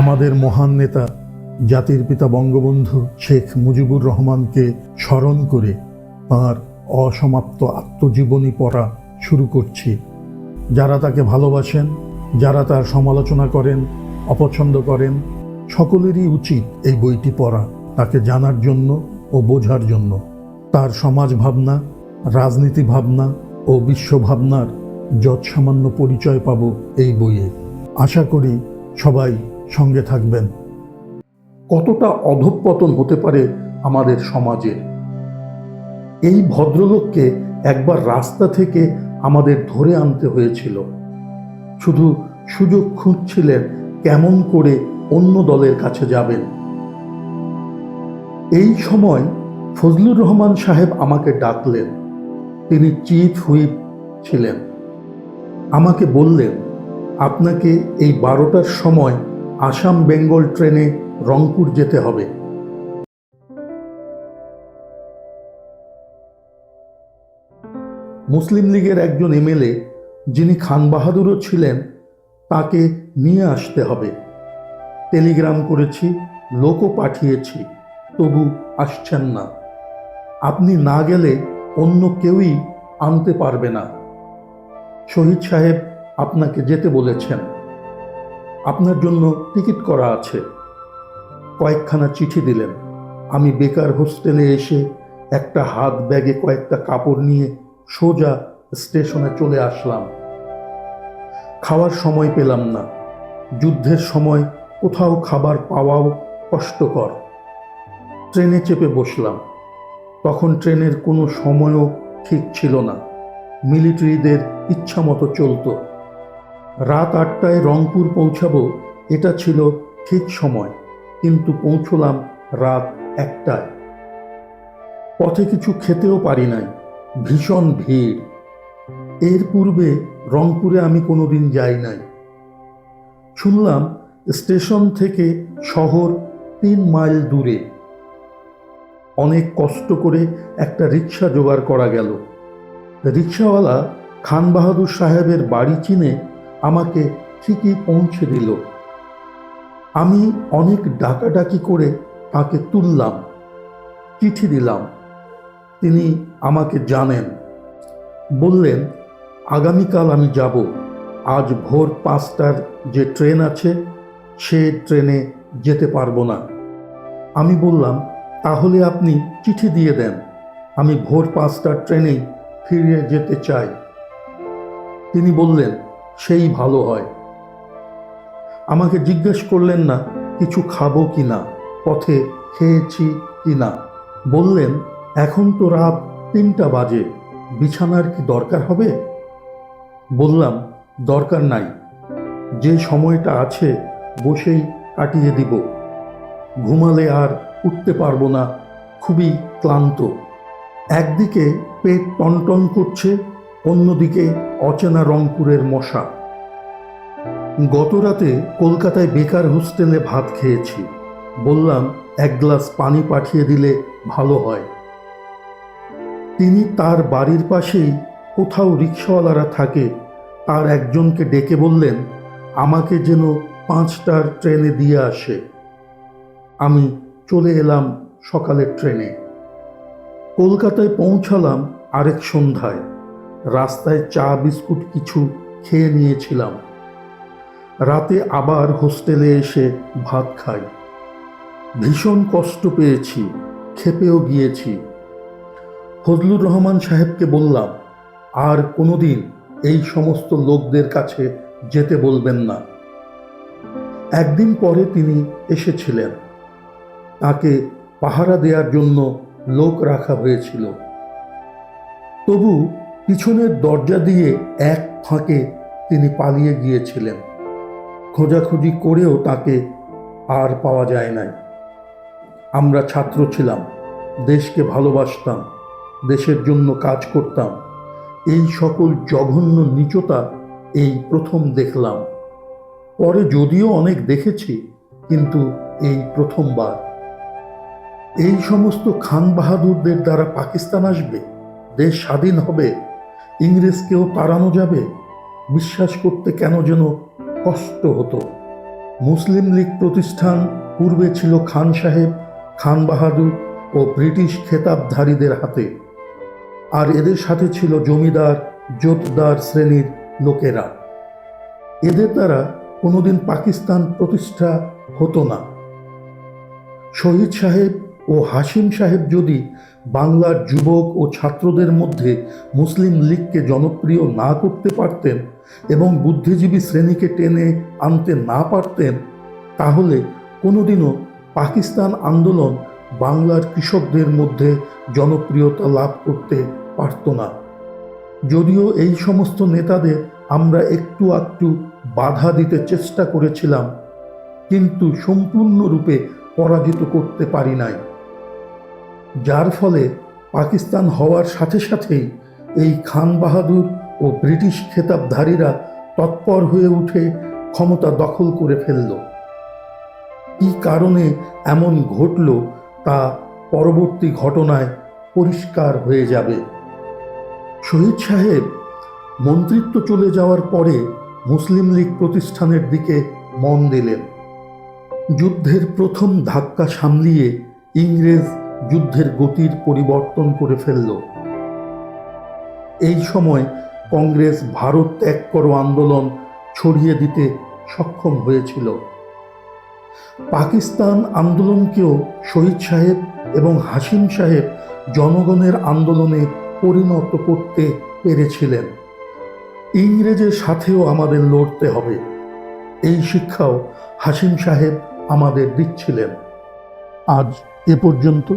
আমাদের মহান নেতা জাতির পিতা বঙ্গবন্ধু শেখ মুজিবুর রহমানকে স্মরণ করে তাঁর অসমাপ্ত আত্মজীবনী পড়া শুরু করছি। যারা তাকে ভালোবাসেন, যারা তার সমালোচনা করেন, অপছন্দ করেন, সকলেরই উচিত এই বইটি পড়া, তাকে জানার জন্য ও বোঝার জন্য। তার সমাজ ভাবনা, রাজনীতি ভাবনা ও বিশ্বভাবনার যৎসামান্য পরিচয় পাব এই বইয়ে। আশা করি সবাই সঙ্গে থাকবেন। কতটা অধঃপতন হতে পারে আমাদের সমাজে! এই ভদ্রলোককে একবার রাস্তা থেকে আমাদের ধরে আনতে হয়েছিল। শুধু সুযোগ খুঁজছিলেন কেমন করে অন্য দলের কাছে যাবেন। এই সময় ফজলুর রহমান সাহেব আমাকে ডাকলেন। তিনি চিফ হুইপ ছিলেন। আমাকে বললেন, আপনাকে এই 12টার সময় আসাম বেঙ্গল ট্রেনে রংপুর যেতে হবে। মুসলিম লীগের একজন এমএলএ, যিনি খান বাহাদুরও ছিলেন, তাকে নিয়ে আসতে হবে। টেলিগ্রাম করেছি, লোকও পাঠিয়েছি, তবু আসছেন না। আপনি না গেলে অন্য কেউই আনতে পারবে না। শহীদ সাহেব আপনাকে যেতে বলেছেন। আপনার জন্য টিকিট করা আছে। কয়েকখানা চিঠি দিলেন। আমি বেকার হোস্টেলে এসে একটা হাত ব্যাগে কয়েকটা কাপড় নিয়ে সোজা স্টেশনে চলে আসলাম। খাওয়ার সময় পেলাম না। যুদ্ধের সময় কোথাও খাবার পাওয়াও কষ্টকর। ট্রেনে চেপে বসলাম। তখন ট্রেনের কোনো সময়ও ঠিক ছিল না। মিলিটারিদের ইচ্ছা মতো চলত। রাত 8টায় রংপুর পৌঁছাবো, এটা ছিল ঠিক সময়, কিন্তু পৌঁছলাম রাত 1টায়। পথে কিছু খেতেও পারি নাই, ভীষণ ভিড়। এর পূর্বে রংপুরে আমি কোনোদিন যাই নাই। শুনলাম স্টেশন থেকে শহর 3 মাইল দূরে। অনেক কষ্ট করে একটা রিক্সা জোগাড় করা গেল। রিক্সাওয়ালা খান বাহাদুর সাহেবের বাড়ি চিনে আমাকে ঠিকই পৌঁছে দিল। আমি অনেক ডাকাডাকি করে তাকে তুললাম, চিঠি দিলাম। তিনি আমাকে জানেন। বললেন, আগামীকাল আমি যাব। আজ ভোর 5টার যে ট্রেন আছে, সে ট্রেনে যেতে পারবো না। আমি বললাম, তাহলে আপনি চিঠি দিয়ে দেন, আমি ভোর 5টার ট্রেনেই ফিরে যেতে চাই। তিনি বললেন, সেই ভালো হয়। আমাকে জিজ্ঞেস করলেন না কিছু খাবো কি না, পথে খেয়েছি কি না। বললেন, এখন তো রাত 3টা বাজে, বিছানার কি দরকার হবে? বললাম, দরকার নাই, যে সময়টা আছে বসেই কাটিয়ে দিব। ঘুমালে আর উঠতে পারবো না, খুবই ক্লান্ত। একদিকে পেট টনটন করছে, অন্যদিকে অচেনা রংপুরের মশা। গত রাতে কলকাতায় বেকার হোস্টেলে ভাত খেয়েছি। বললাম, 1 গ্লাস পানি পাঠিয়ে দিলে ভালো হয়। তিনি তার বাড়ির পাশেই কোথাও রিক্সাওয়ালারা থাকে, তার একজনকে ডেকে বললেন, আমাকে যেন 5টার ট্রেনে দিয়ে আসে। আমি চলে এলাম সকালের ট্রেনে। কলকাতায় পৌঁছালাম আরেক সন্ধ্যায়। রাস্তায় চা বিস্কুট কিছু খেয়ে নিয়েছিলাম। রাতে আবার হোস্টেলে এসে ভাত খাই। ভীষণ কষ্ট পেয়েছি, ক্ষেপেও গিয়েছি। ফজলুর রহমান সাহেবকে বললাম, আর কোনোদিন এই সমস্ত লোকদের কাছে যেতে বলবেন না। একদিন পরে তিনি এসেছিলেন। তাকে পাহারা দেওয়ার জন্য লোক রাখা হয়েছিল। তবু পিছনের দরজা দিয়ে এক ফাঁকে তিনি পালিয়ে গিয়েছিলেন। খোঁজাখুঁজি করেও তাকে আর পাওয়া যায় নাই। আমরা ছাত্র ছিলাম, দেশকে ভালোবাসতাম, দেশের জন্য কাজ করতাম। এই সকল জঘন্য নীচতা এই প্রথম দেখলাম। পরে যদিও অনেক দেখেছি, কিন্তু এই প্রথমবার। এই সমস্ত খান বাহাদুরদের দ্বারা পাকিস্তান আসবে, দেশ স্বাধীন হবে, ইংরেজকেও তাড়ানো যাবে। বিশ্বাস করতে কেন যেন কষ্ট হতো। মুসলিম লীগ প্রতিষ্ঠান পূর্বে ছিল খান সাহেব, খান বাহাদুর ও ব্রিটিশ খেতাবধারীদের হাতে, আর এদের সাথে ছিল জমিদার জোতদার শ্রেণীর লোকেরা। এদের দ্বারা কোনোদিন পাকিস্তান প্রতিষ্ঠা হতো না। শহীদ সাহেব ও হাসিম সাহেব যদি বাংলার যুবক ও ছাত্রদের মধ্যে মুসলিম লীগকে জনপ্রিয় না করতে পারতেন এবং বুদ্ধিজীবী শ্রেণীকে টেনে আনতে না পারতেন, তাহলে কোনোদিনও পাকিস্তান আন্দোলন বাংলার কৃষকদের মধ্যে জনপ্রিয়তা লাভ করতে পারত না। যদিও এই সমস্ত নেতাদের আমরা একটু আধটু বাধা দিতে চেষ্টা করেছিলাম, কিন্তু সম্পূর্ণরূপে পরাজিত করতে পারি নাই। যার ফলে পাকিস্তান হওয়ার সাথে সাথেই এই খান বাহাদুর ও ব্রিটিশ খেতাবধারীরা তৎপর হয়ে উঠে ক্ষমতা দখল করে ফেলল। কী কারণে এমন ঘটল তা পরবর্তী ঘটনায় পরিষ্কার হয়ে যাবে। শহীদ সাহেব মন্ত্রিত্ব চলে যাওয়ার পরে মুসলিম লীগ প্রতিষ্ঠানের দিকে মন দিলেন। যুদ্ধের প্রথম ধাক্কা সামলিয়ে ইংরেজ যুদ্ধের গতির পরিবর্তন করে ফেলল। এই সময় কংগ্রেস ভারত ত্যাগ করো আন্দোলন ছড়িয়ে দিতে সক্ষম হয়েছিল। পাকিস্তান আন্দোলনকেও শহীদ সাহেব এবং হাসিম সাহেব জনগণের আন্দোলনে পরিণত করতে পেরেছিলেন। ইংরেজের সাথেও আমাদের লড়তে হবে, এই শিক্ষাও হাসিম সাহেব আমাদের দিচ্ছিলেন। আজ এ পর্যন্ত।